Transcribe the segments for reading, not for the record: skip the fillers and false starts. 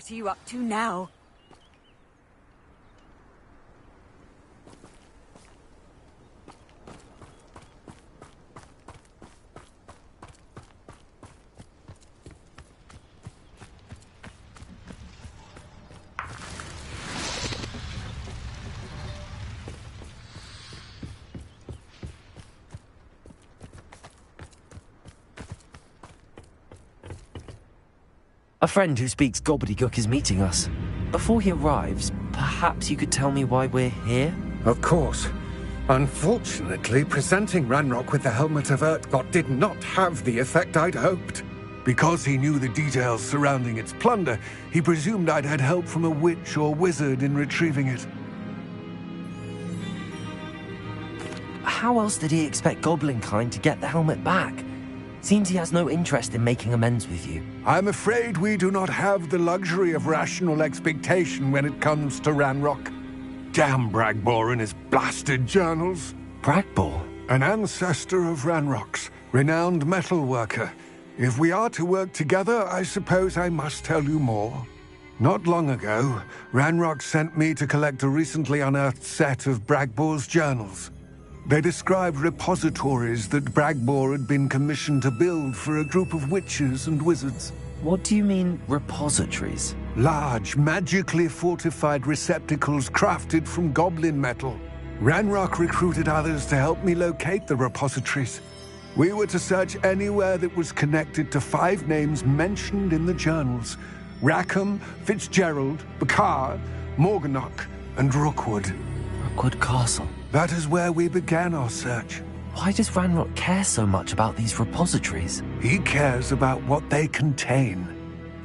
What are you up to now? A friend who speaks gobbledygook is meeting us. Before he arrives, perhaps you could tell me why we're here? Of course. Unfortunately, presenting Ranrock with the Helmet of Urtkot did not have the effect I'd hoped. Because he knew the details surrounding its plunder, he presumed I'd had help from a witch or wizard in retrieving it. How else did he expect Goblinkind to get the helmet back? Seems he has no interest in making amends with you. I'm afraid we do not have the luxury of rational expectation when it comes to Ranrock. Damn Bragbor and his blasted journals. Bragbor? An ancestor of Ranrock's, renowned metal worker. If we are to work together, I suppose I must tell you more. Not long ago, Ranrock sent me to collect a recently unearthed set of Bragbor's journals. They described repositories that Bragbor had been commissioned to build for a group of witches and wizards. What do you mean, repositories? Large, magically fortified receptacles crafted from goblin metal. Ranrock recruited others to help me locate the repositories. We were to search anywhere that was connected to 5 names mentioned in the journals: Rackham, Fitzgerald, Bakar, Morganach, and Rookwood. Rookwood Castle. That is where we began our search. Why does Ranrock care so much about these repositories? He cares about what they contain.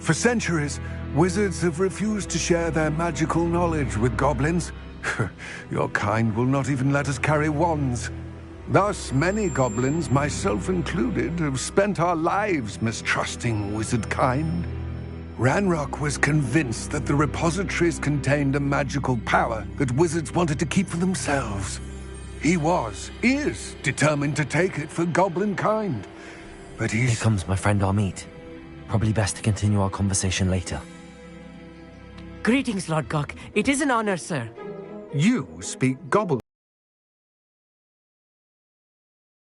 For centuries, wizards have refused to share their magical knowledge with goblins. Your kind will not even let us carry wands. Thus, many goblins, myself included, have spent our lives mistrusting wizard kind. Ranrock was convinced that the repositories contained a magical power that wizards wanted to keep for themselves. He is determined to take it for goblin kind. But Here comes my friend Amit. Probably best to continue our conversation later. Greetings, Lord Gok. It is an honor, sir. You speak gobble.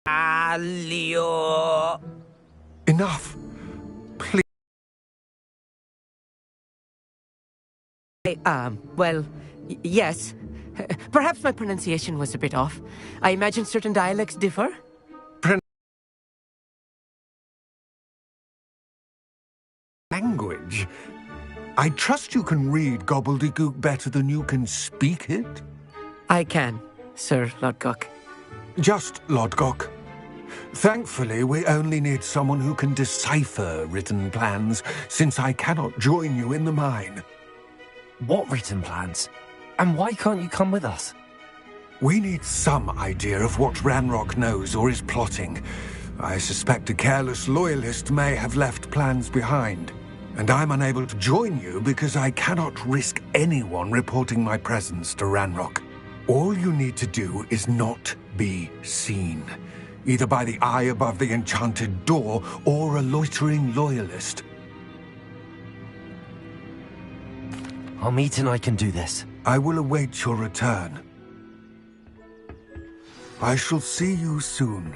Alio. Enough. Please. Yes. Perhaps my pronunciation was a bit off. I imagine certain dialects differ. Language? I trust you can read gobbledygook better than you can speak it? I can, Sir Lord Gok. Just Lord Gok. Thankfully, we only need someone who can decipher written plans, since I cannot join you in the mine. What written plans? And why can't you come with us? We need some idea of what Ranrock knows or is plotting. I suspect a careless loyalist may have left plans behind. And I'm unable to join you because I cannot risk anyone reporting my presence to Ranrock. All you need to do is not be seen, either by the eye above the enchanted door or a loitering loyalist. Amit and I can do this. I will await your return. I shall see you soon.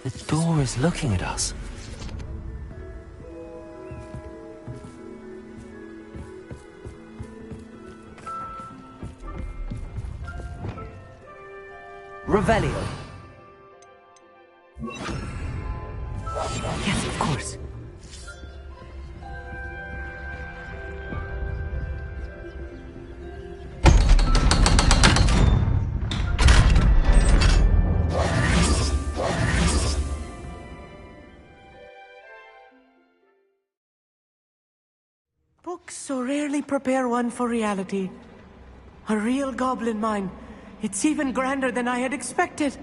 The door is looking at us. Revelio. Yes, of course. Books so rarely prepare one for reality. A real goblin mine. It's even grander than I had expected.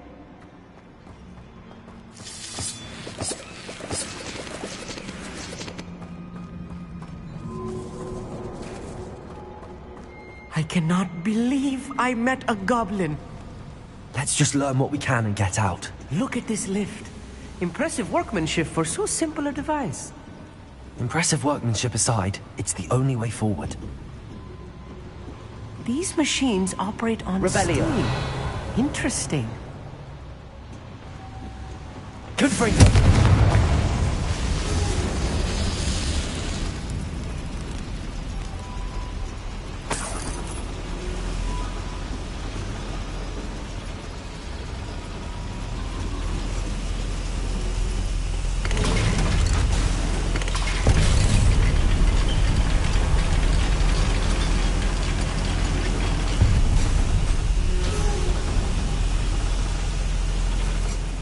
cannot believe I met a goblin. Let's just learn what we can and get out. Look at this lift. Impressive workmanship for so simple a device. Impressive workmanship aside, it's the only way forward. These machines operate on Rebellion. steam. Interesting. Confringo!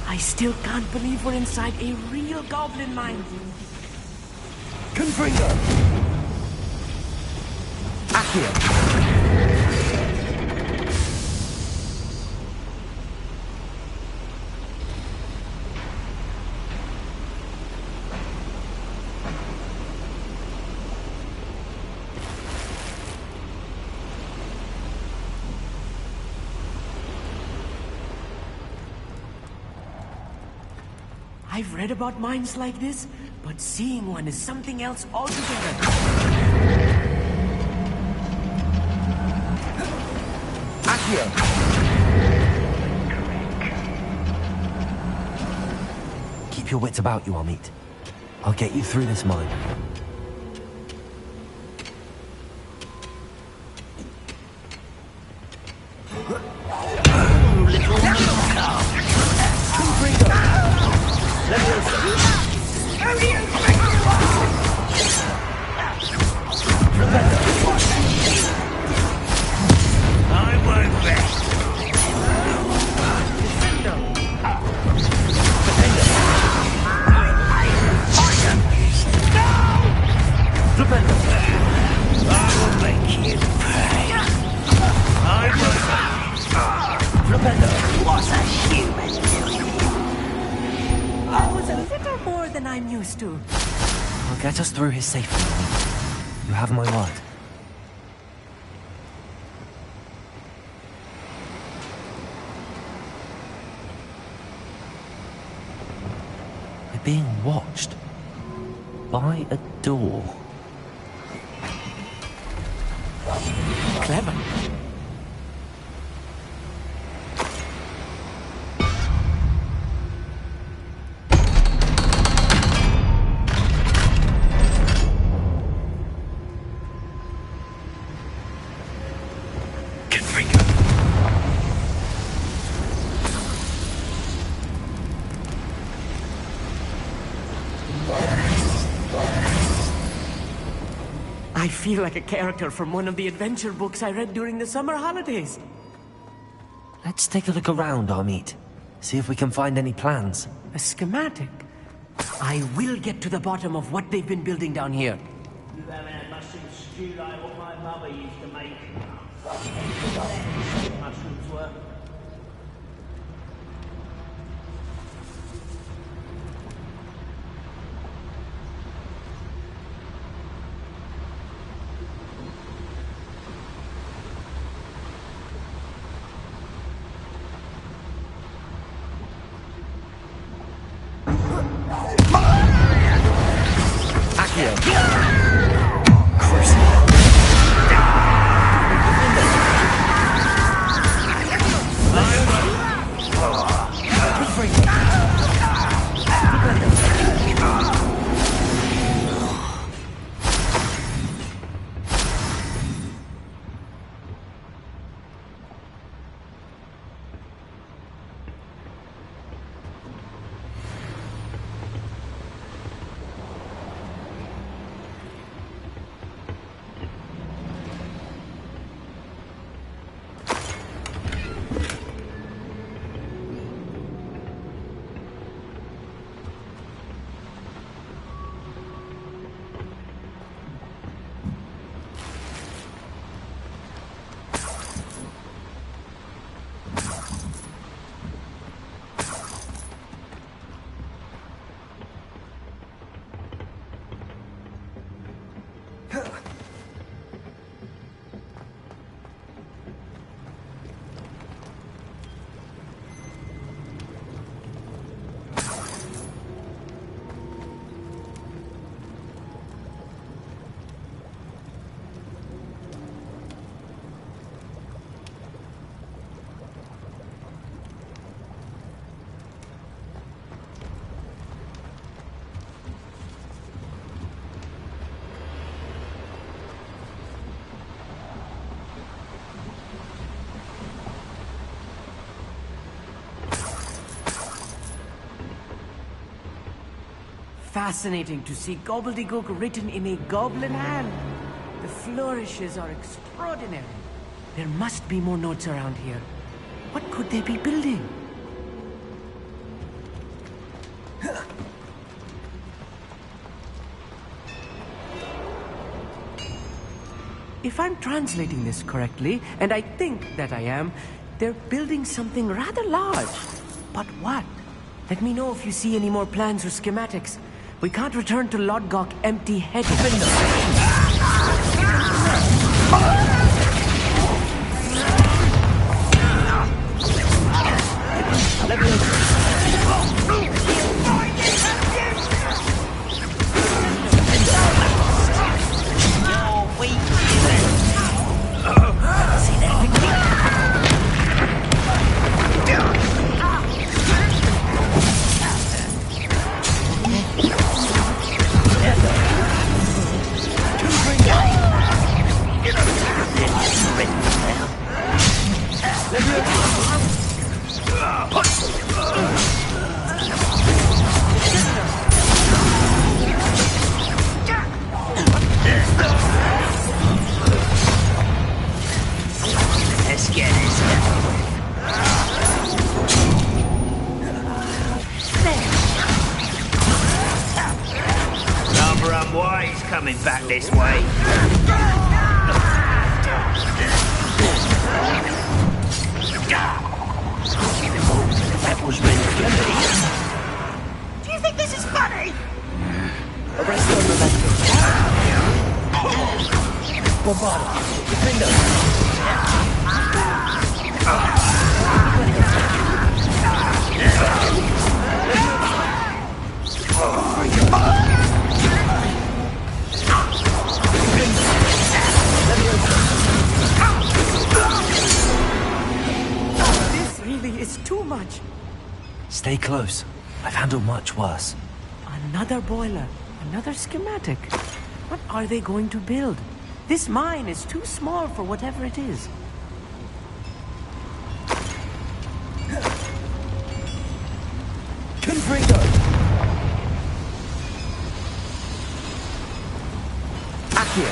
I still can't believe we're inside a real goblin mine. Confringo! Accio! I've read about mines like this, but seeing one is something else altogether. Accio! Keep your wits about you, Amit. I'll get you through this mine. I'm used to. I'll get us through his safely. You have my word. We're being watched by a door. Clever. I feel like a character from one of the adventure books I read during the summer holidays. Let's take a look around, Amit. See if we can find any plans. A schematic. I will get to the bottom of what they've been building down here. You haven't had mushroom stew like what my mother used to make. Mushrooms were. fascinating to see gobbledygook written in a goblin hand. The flourishes are extraordinary. There must be more notes around here. What could they be building? If I'm translating this correctly, and I think that I am, they're building something rather large. But what? Let me know if you see any more plans or schematics. We can't return to Lodgok empty-headed. Coming back this way. That was meant for me. Do you think this is funny? Arrest on the left. Bombard. Defender. This really is too much. Stay close. I've handled much worse. Another boiler, another schematic. What are they going to build? This mine is too small for whatever it is. Confringo! Accio!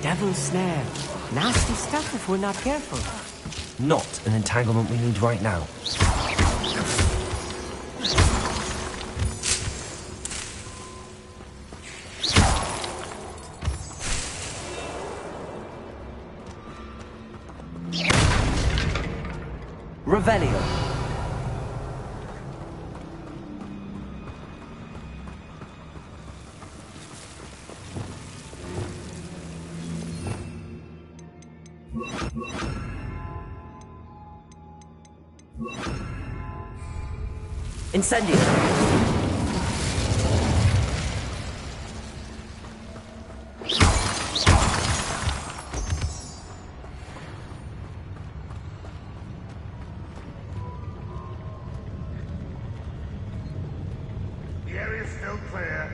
Devil's snare. Nasty stuff if we're not careful. Not an entanglement we need right now. Revelio. Incendio. The area's still clear.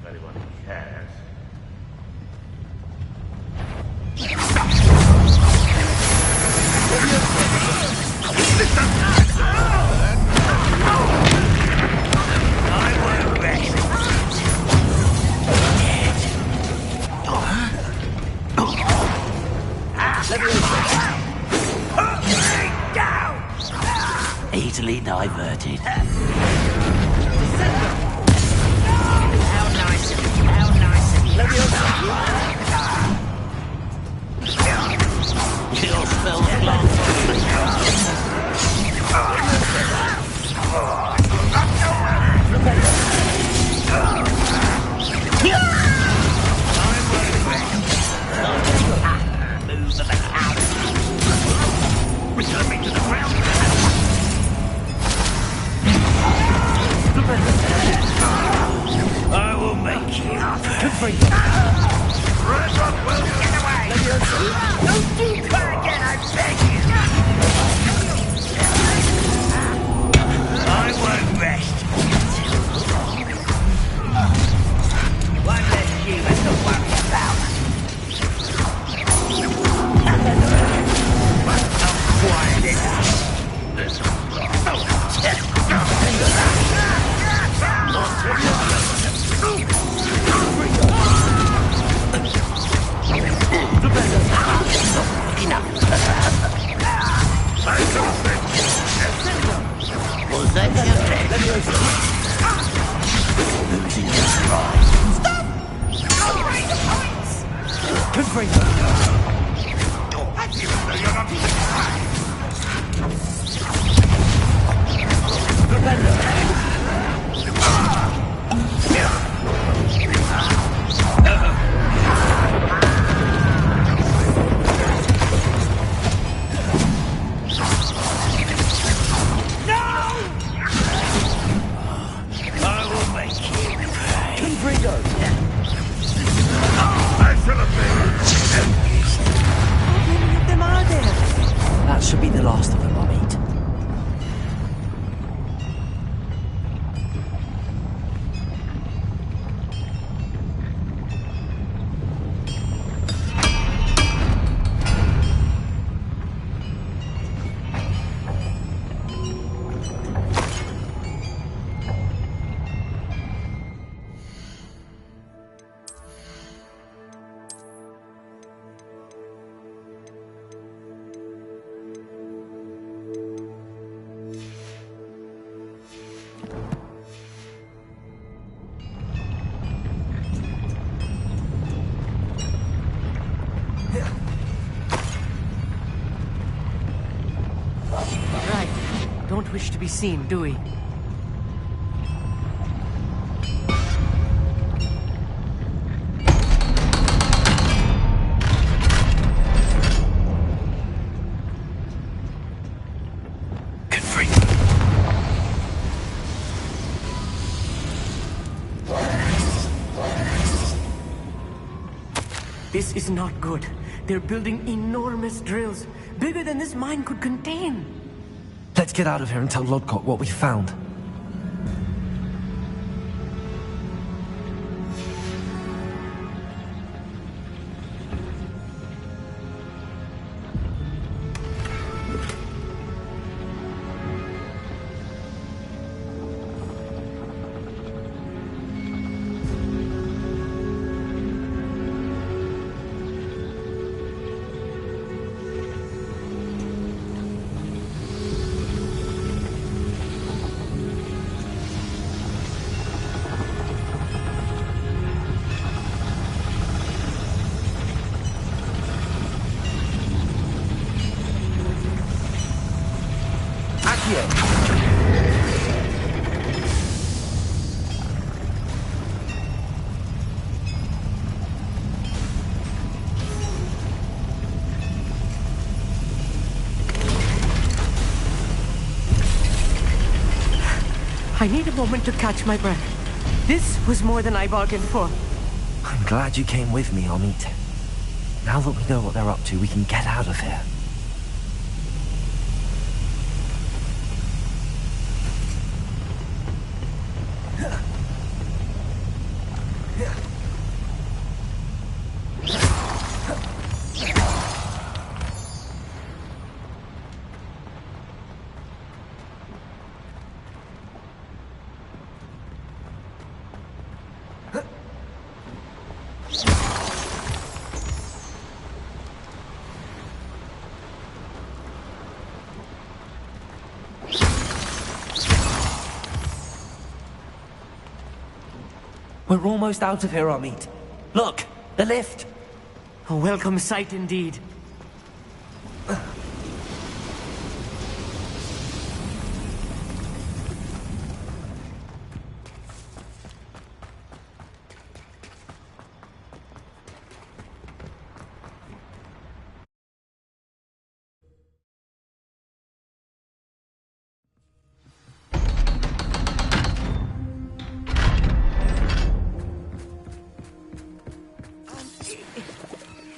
If anyone cares. diverted. How nice of you. How nice of you. Your spell's blocked. Move the out. Return me to the ground. I will make you. Get away. Don't do that again, I beg you. I won't rest. One less human to worry about. Quiet it. Was that losing your stride? That should be the last of them, I'll meet. Right. Don't wish to be seen, do we? This is not good. They're building enormous drills, bigger than this mine could contain. Let's get out of here and tell Lodgok what we found. I need a moment to catch my breath. This was more than I bargained for. I'm glad you came with me, Amit. Now that we know what they're up to, we can get out of here. We're almost out of here, Amit. Look, the lift. A welcome sight indeed.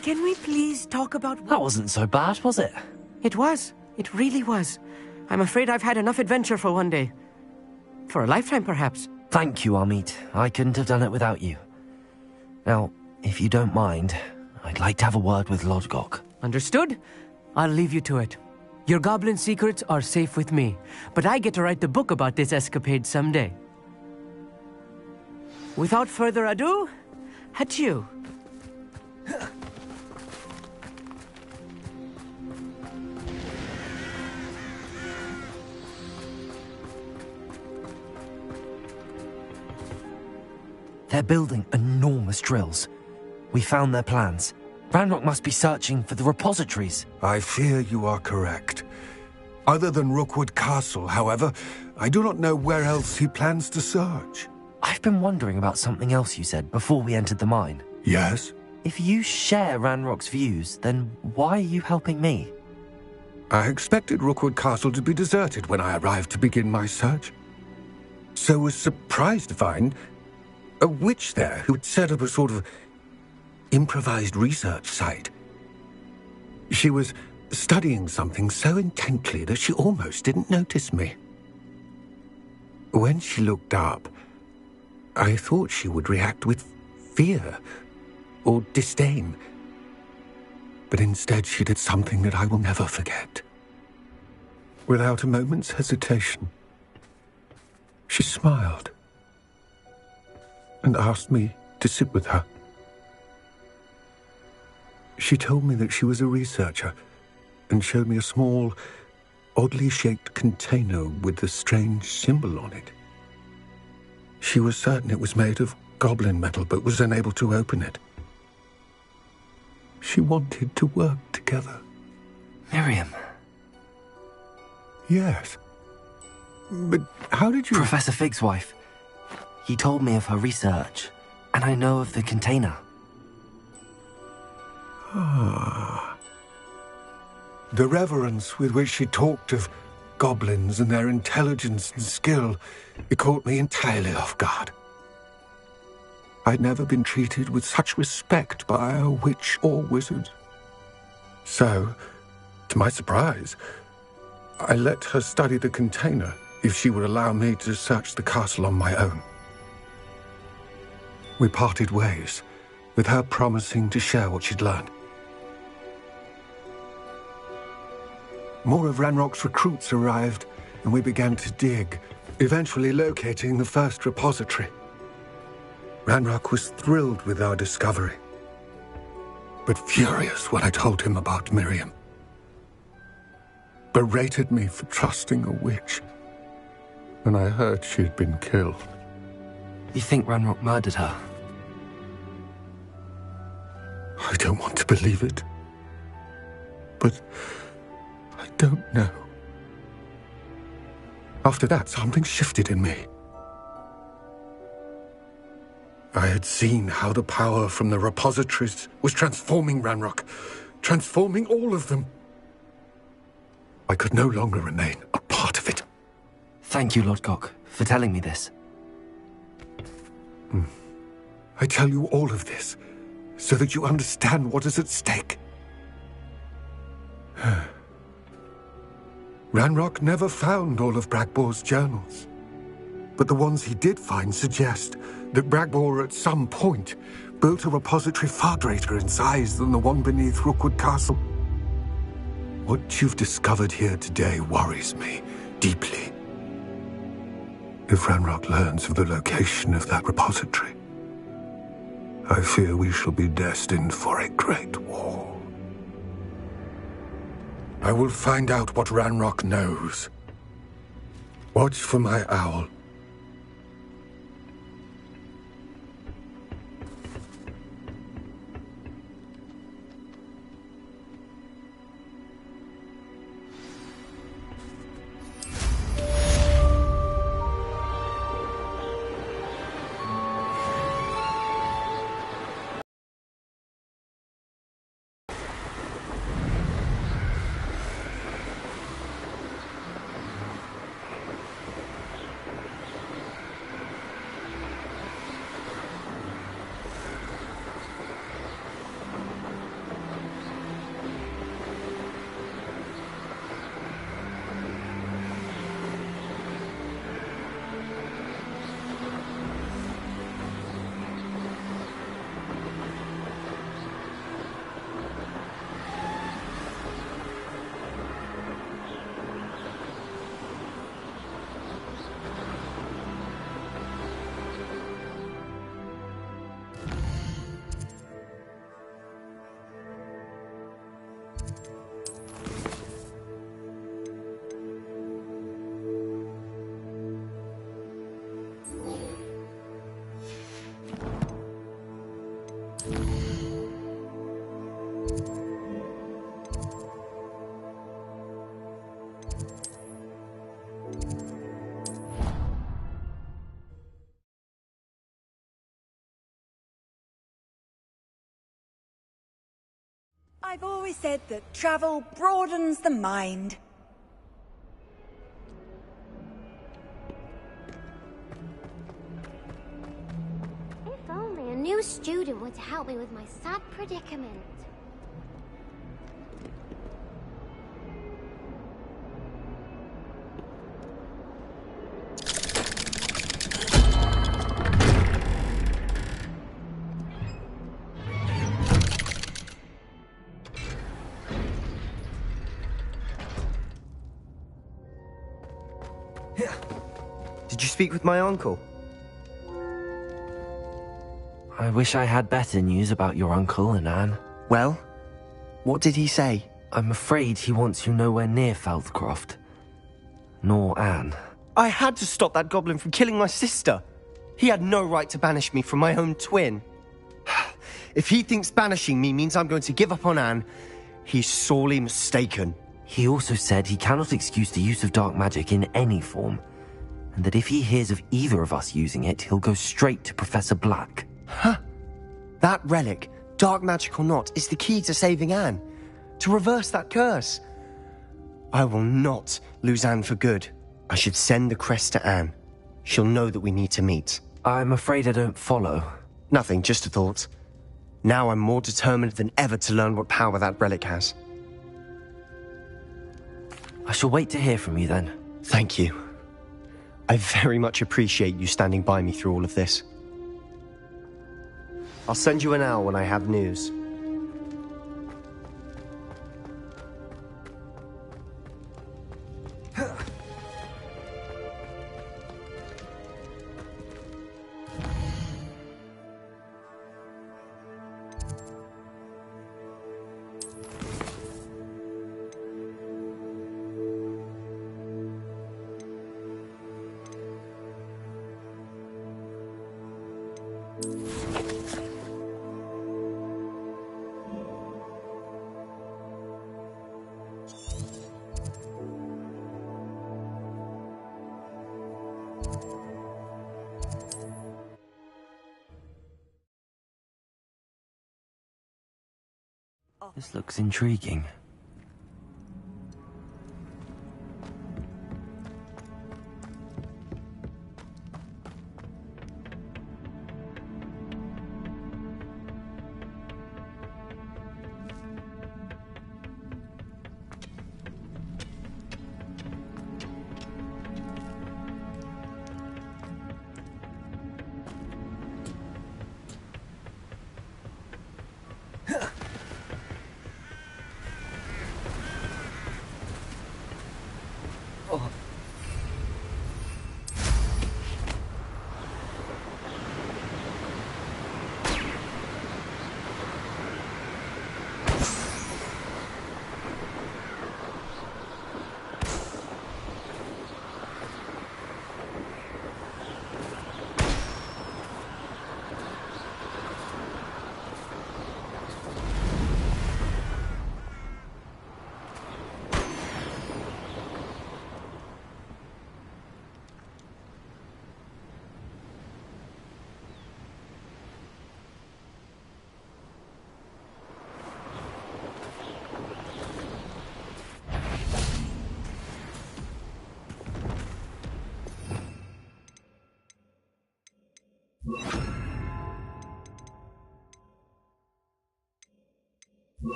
Can we please talk about... That wasn't so bad, was it? It was. It really was. I'm afraid I've had enough adventure for one day. For a lifetime, perhaps. Thank you, Amit. I couldn't have done it without you. Now, if you don't mind, I'd like to have a word with Lodgok. Understood? I'll leave you to it. Your goblin secrets are safe with me, but I get to write the book about this escapade someday. Without further ado, adieu. They're building enormous drills. We found their plans. Ranrock must be searching for the repositories. I fear you are correct. Other than Rookwood Castle, however, I do not know where else he plans to search. I've been wondering about something else you said before we entered the mine. Yes? If you share Ranrock's views, then why are you helping me? I expected Rookwood Castle to be deserted when I arrived to begin my search. So was surprised to find a witch there who'd set up a sort of improvised research site. She was studying something so intently that she almost didn't notice me. When she looked up, I thought she would react with fear or disdain. But instead she did something that I will never forget. Without a moment's hesitation, she smiled and asked me to sit with her. She told me that she was a researcher and showed me a small, oddly shaped container with a strange symbol on it. She was certain it was made of goblin metal, but was unable to open it. She wanted to work together. Miriam. Yes. But how did you... Professor Fig's wife. He told me of her research, and I know of the container. Ah. The reverence with which she talked of goblins and their intelligence and skill, it caught me entirely off guard. I'd never been treated with such respect by a witch or wizard. So, to my surprise, I let her study the container if she would allow me to search the castle on my own. We parted ways, with her promising to share what she'd learned. More of Ranrock's recruits arrived, and we began to dig, eventually locating the first repository. Ranrock was thrilled with our discovery, but furious when I told him about Miriam. Berated me for trusting a witch, when I heard she'd been killed. You think Ranrock murdered her? I don't want to believe it, but I don't know. After that, something shifted in me. I had seen how the power from the repositories was transforming Ranrock, transforming all of them. I could no longer remain a part of it. Thank you, Lodgok, for telling me this. I tell you all of this so that you understand what is at stake. Ranrock never found all of Bragbor's journals, but the ones he did find suggest that Bragbor at some point built a repository far greater in size than the one beneath Rookwood Castle. What you've discovered here today worries me deeply. If Ranrock learns of the location of that repository, I fear we shall be destined for a great war. I will find out what Ranrock knows. Watch for my owl. I've always said that travel broadens the mind. If only a new student were to help me with my sad predicament. Did you speak with my uncle? I wish I had better news about your uncle and Anne. Well, what did he say? I'm afraid he wants you nowhere near Feldcroft. Nor Anne. I had to stop that goblin from killing my sister. He had no right to banish me from my own twin. If he thinks banishing me means I'm going to give up on Anne, he's sorely mistaken. He also said he cannot excuse the use of dark magic in any form, and that if he hears of either of us using it, he'll go straight to Professor Black. Huh. That relic, dark magic or not, is the key to saving Anne. To reverse that curse. I will not lose Anne for good. I should send the crest to Anne. She'll know that we need to meet. I'm afraid I don't follow. Nothing, just a thought. Now I'm more determined than ever to learn what power that relic has. I shall wait to hear from you then. Thank you. I very much appreciate you standing by me through all of this. I'll send you an owl when I have news. This looks intriguing.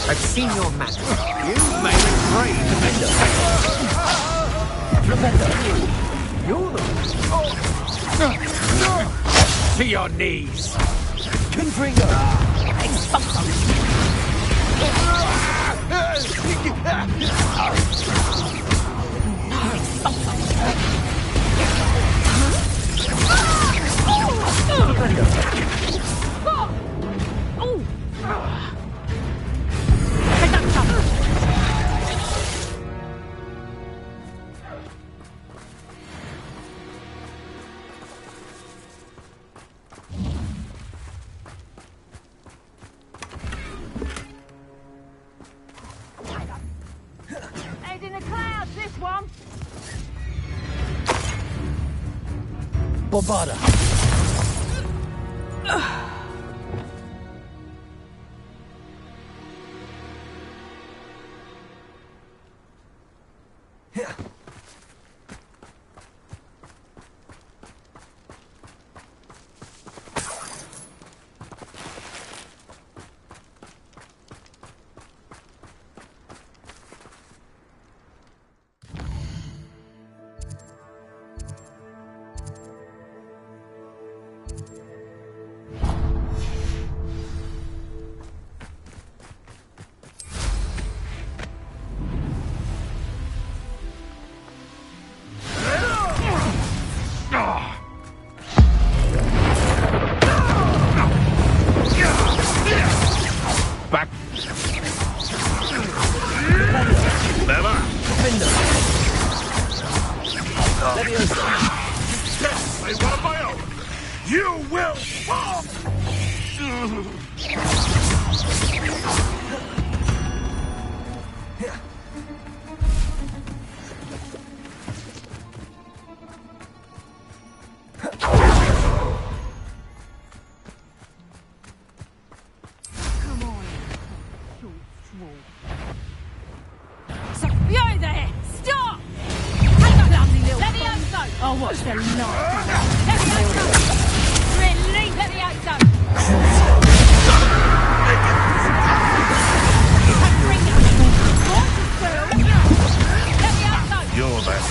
I've seen your match. You may refrain. To your knees. Confringo. Head in the clouds, this one. Bombarda. Back. Never. Yes, one of my own. You will fall. You there! Stop! Hang on, lovely little Levioso! Oh, what's the light? Levioso! Release Levioso! Levioso! You're that.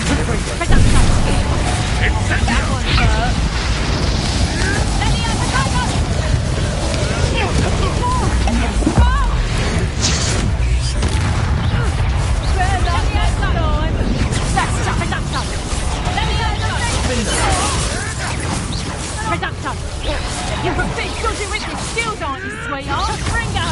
That one hurt. Levioso, You're a big dodgy with your skills, aren't you, sweetheart? Ringo!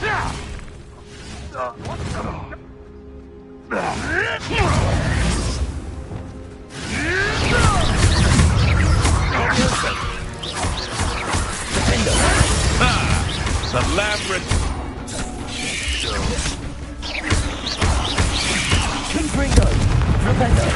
Yeah! The labyrinth. Confringo. Propendo.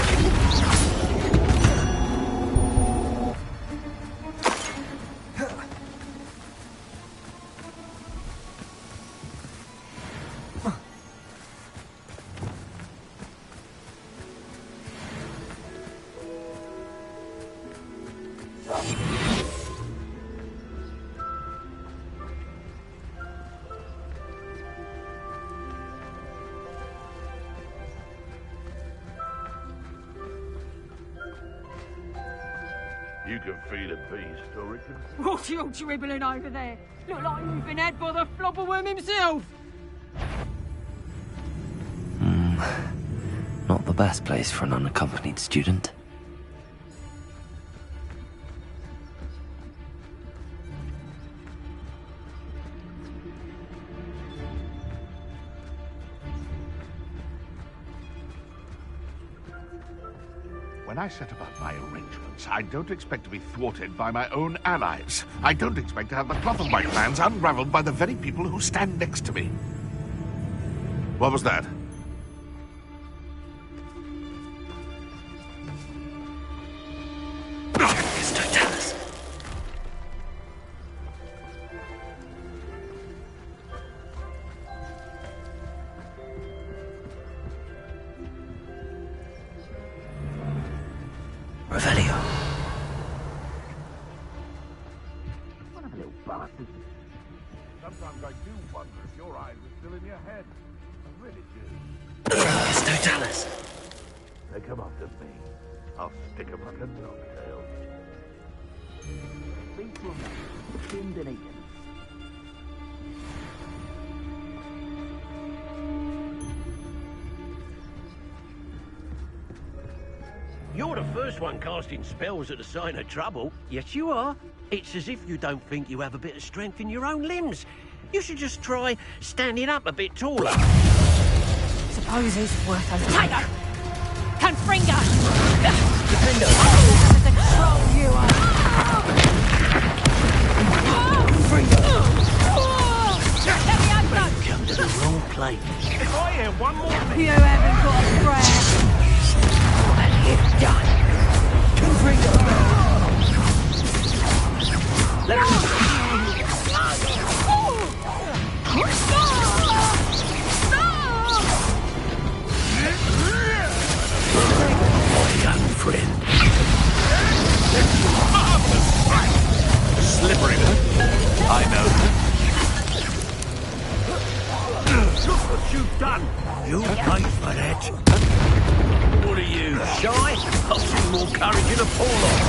You can feed a beast, I reckon. What you all dribbling over there? Look like you've been had by the flobberworm himself. Not the best place for an unaccompanied student. When I set about my arrangements, I don't expect to be thwarted by my own allies. I don't expect to have the cloth of my plans unraveled by the very people who stand next to me. What was that? Sometimes I do wonder if your eyes are still in your head. I really do. They come after me. I'll stick 'em like a dogtail. Think for a minute. Skinned and eaten. You're the first one casting spells at the sign of trouble. Yes, you are. It's as if you don't think you have a bit of strength in your own limbs. You should just try standing up a bit taller. Suppose it's worth a potato. Confringo. Defender. Have the control you are. You've come to the wrong place. If I hear one more thing... You haven't got a prayer. What you've done. Confringo. Let me... young friend. Slippery. I know. Look what you've done. You paid for that. What are you, shy? I'll see more courage in a fall-off.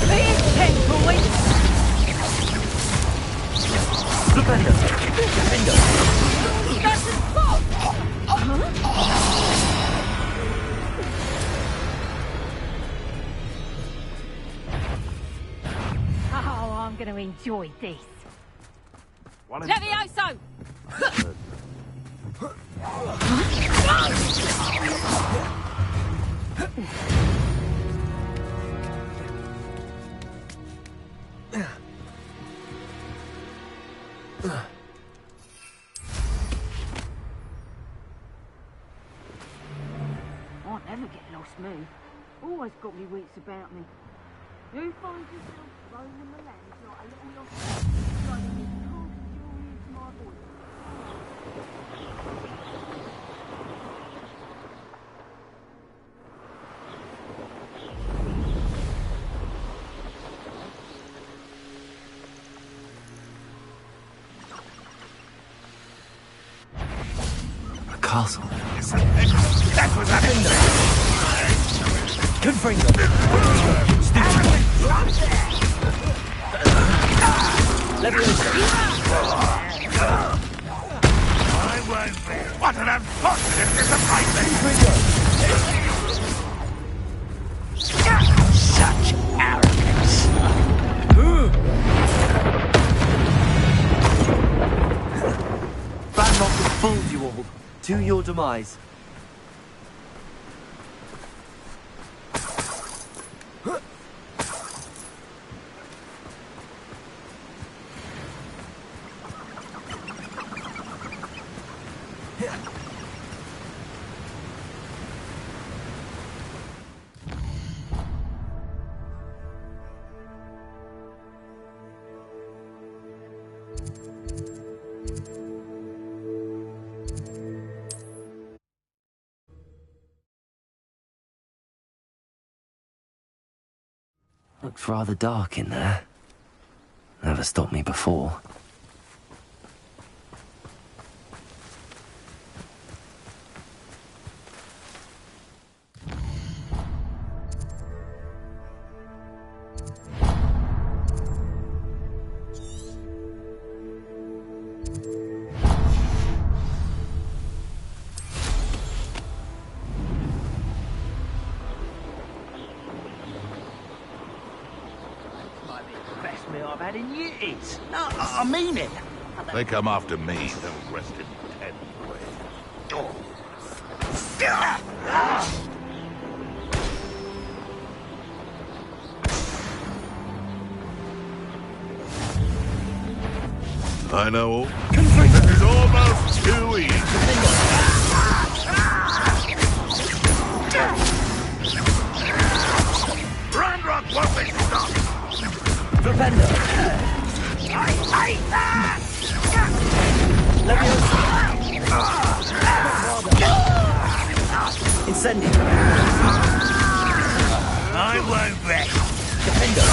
Here's 10 points. Defender. That's a spot. Oh, I'm going to enjoy this. Levioso! I never get lost, me. Always got me wits about me. You find yourself roaming the land like a little lost running as cold as your ears to my voice. A castle. That was a hinder. Confringo. I won't be. What an unfortunate disappointment. Such arrogance. Bad luck has fooled you all. To your demise. Looks rather dark in there. Never stopped me before. it is. No, I mean it. They come after me, they'll rest in 10 graves. I know. This is almost too easy. Ranrock won't be stopped. Defender. I hate that! Incendio. I won't rest. Defender.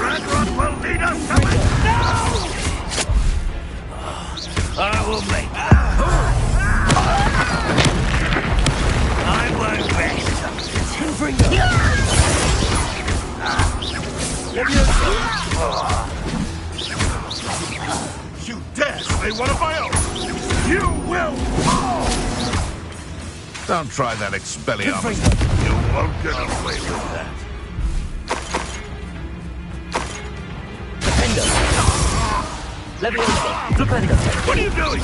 Ranrock will lead us to it. No! I will make it. I won't rest. You dare say one of my own! You will fall! Don't try that, Expelliarmus. You won't get away with that. Leviosa. Defender. What are you doing?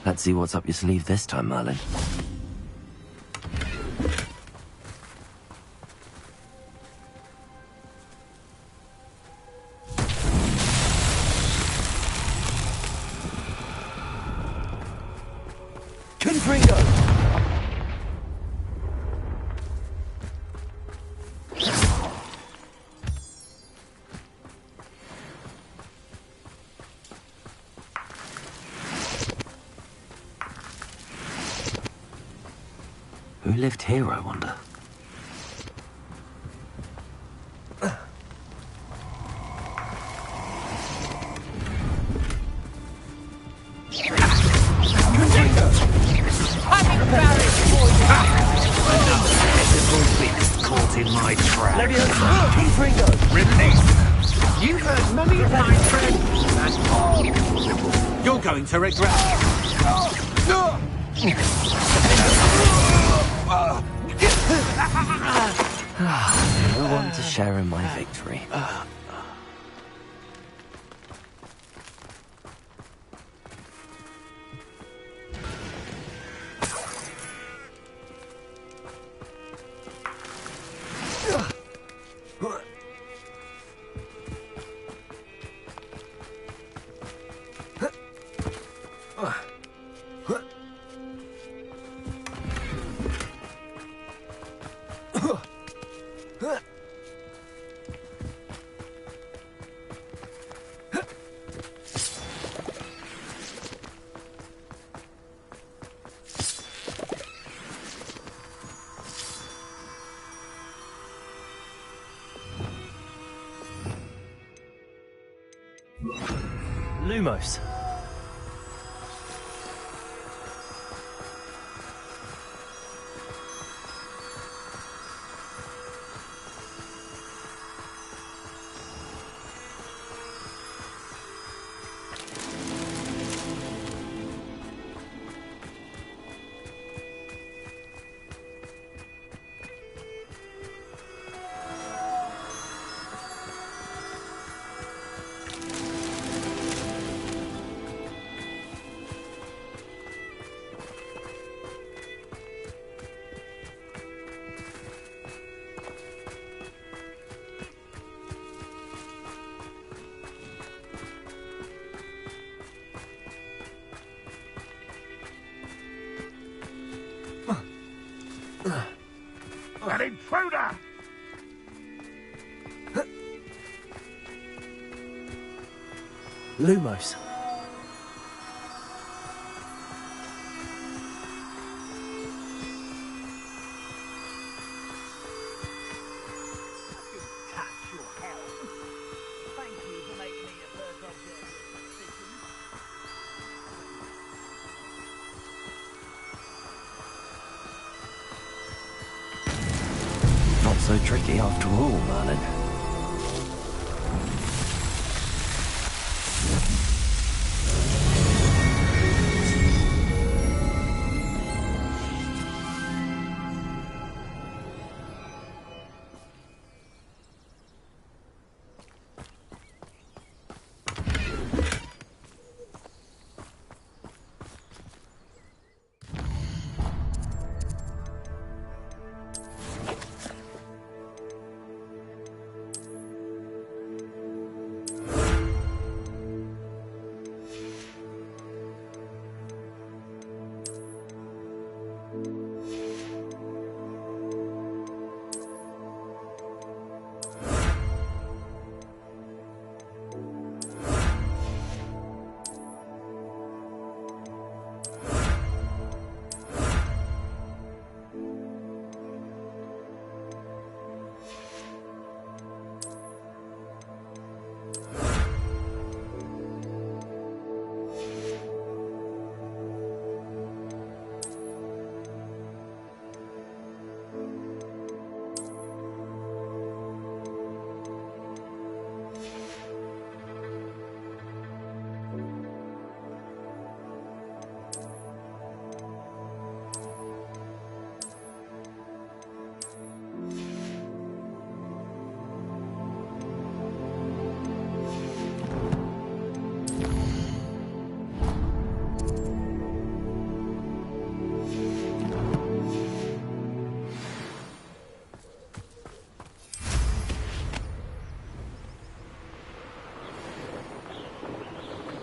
Let's see what's up your sleeve this time, Merlin. Confringo. Who lived here, I wonder? Caught in my trap. Leviosa. Confringo. Release. You hurt many of my friends, and you're going to regret. No one to share in my victory. Lumos. An intruder! Lumos. so tricky after all, Merlin.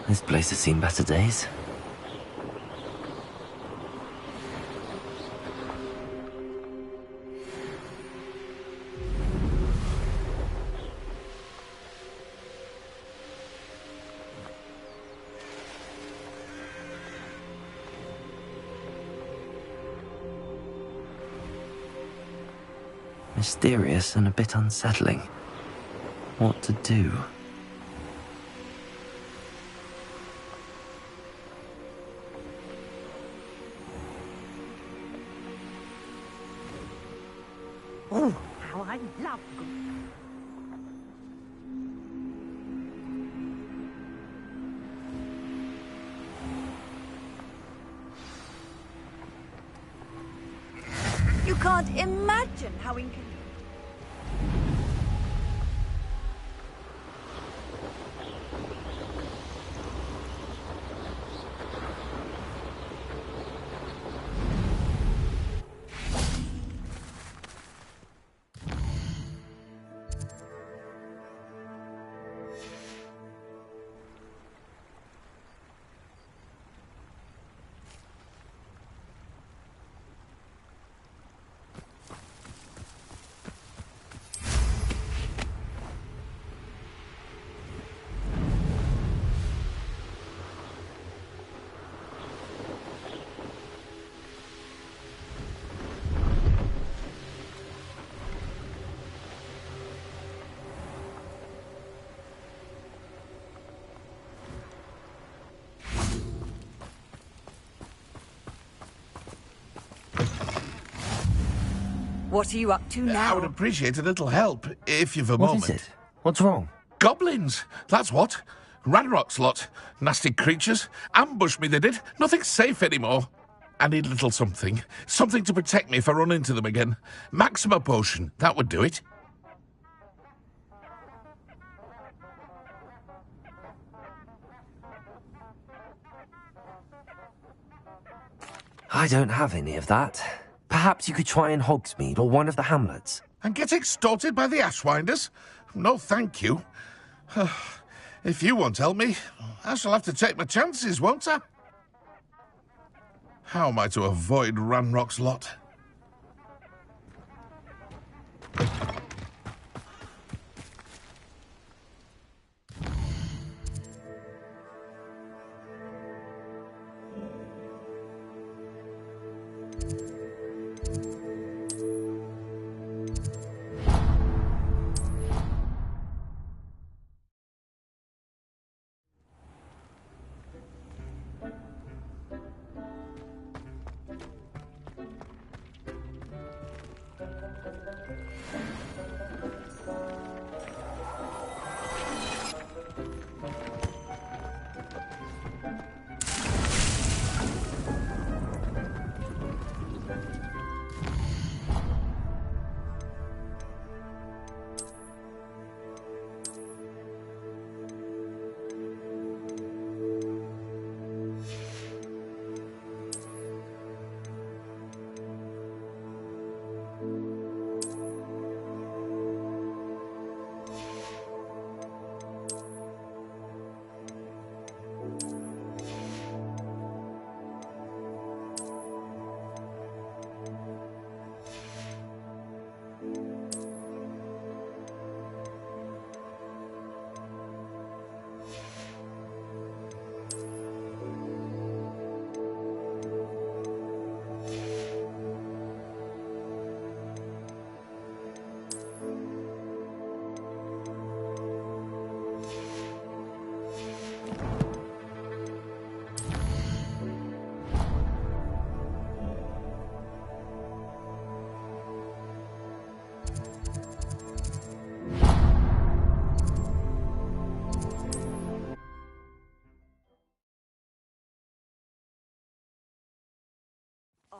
This place has seen better days. Mysterious and a bit unsettling. What to do? Oh, how I love good. You can't imagine how inconvenient. What are you up to now? I would appreciate a little help, if you've a What moment. is it? What's wrong? Goblins, that's what. Ranrock's lot. Nasty creatures. Ambushed me, they did. Nothing's safe anymore. I need a little something. Something to protect me if I run into them again. Maxima potion, that would do it. I don't have any of that. Perhaps you could try in Hogsmeade or one of the hamlets. And get extorted by the Ashwinders? No, thank you. If you won't help me, I shall have to take my chances, won't I? How am I to avoid Ranrock's lot?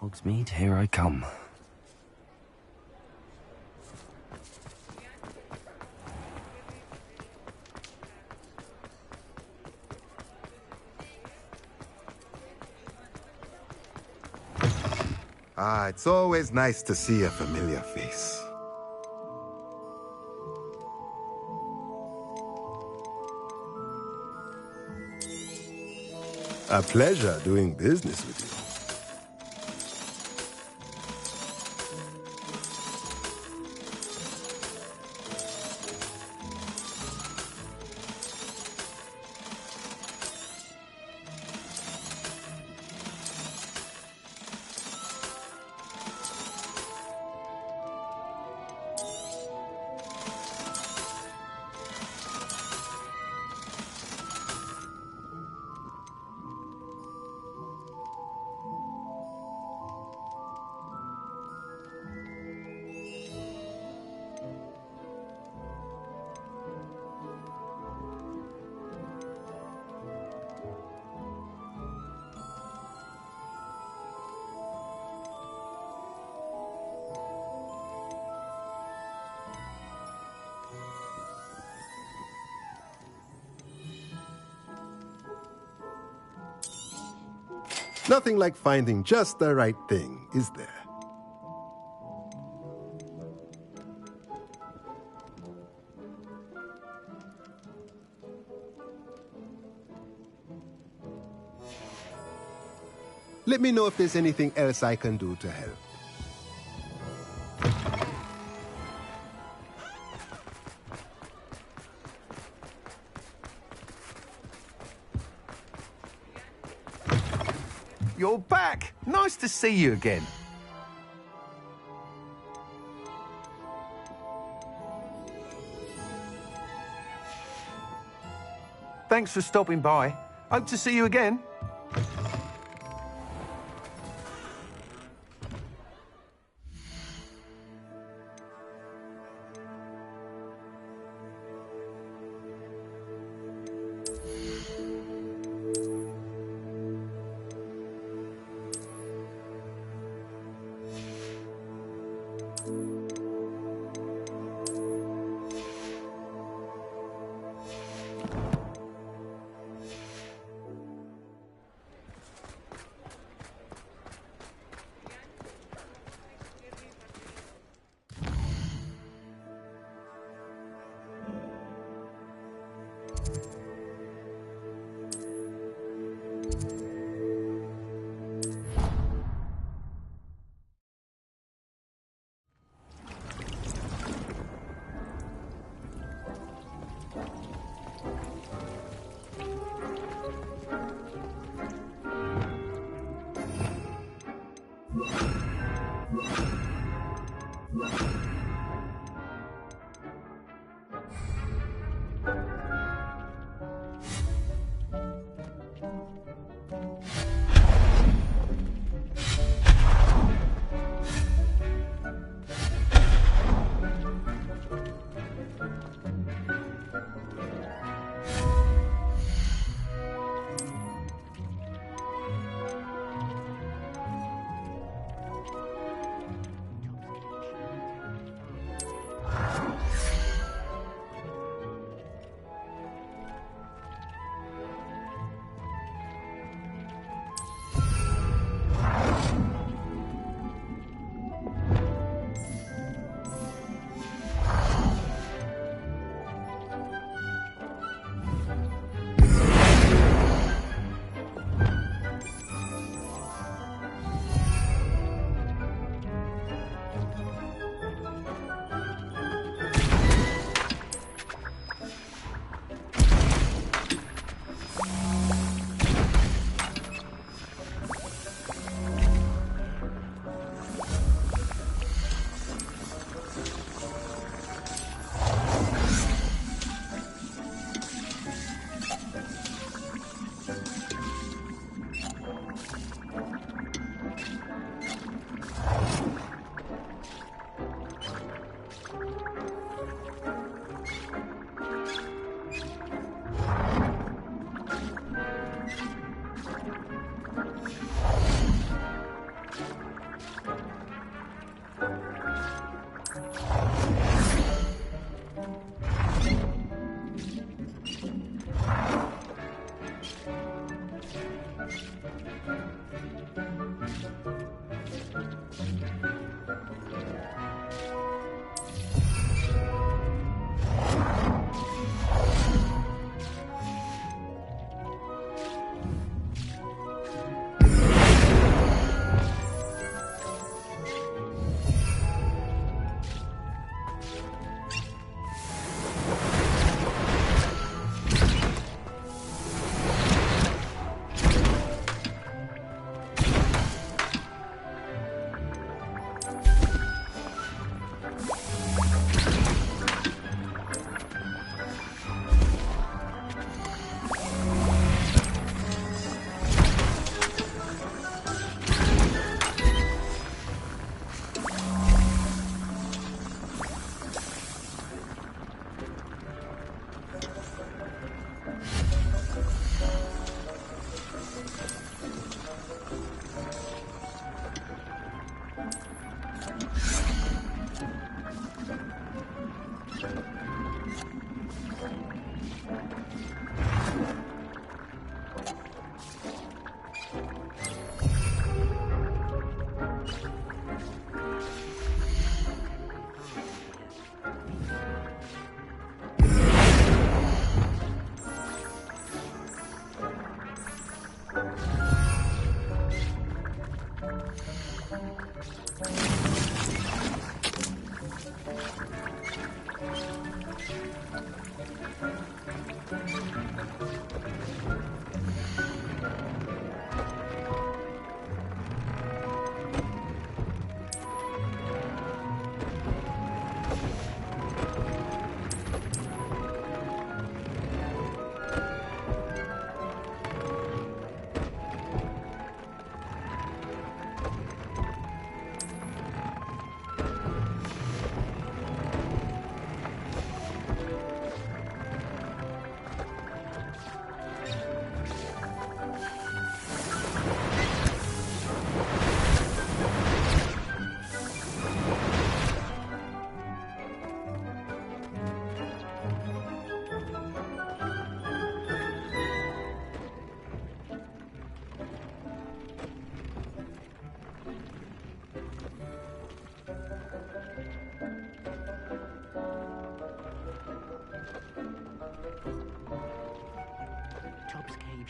Hogsmeade, here I come. Ah, it's always nice to see a familiar face. A pleasure doing business with you. Nothing like finding just the right thing, is there? Let me know if there's anything else I can do to help. You're back! Nice to see you again. Thanks for stopping by. Hope to see you again.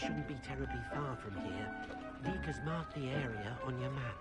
shouldn't be terribly far from here. Vika's marked the area on your map.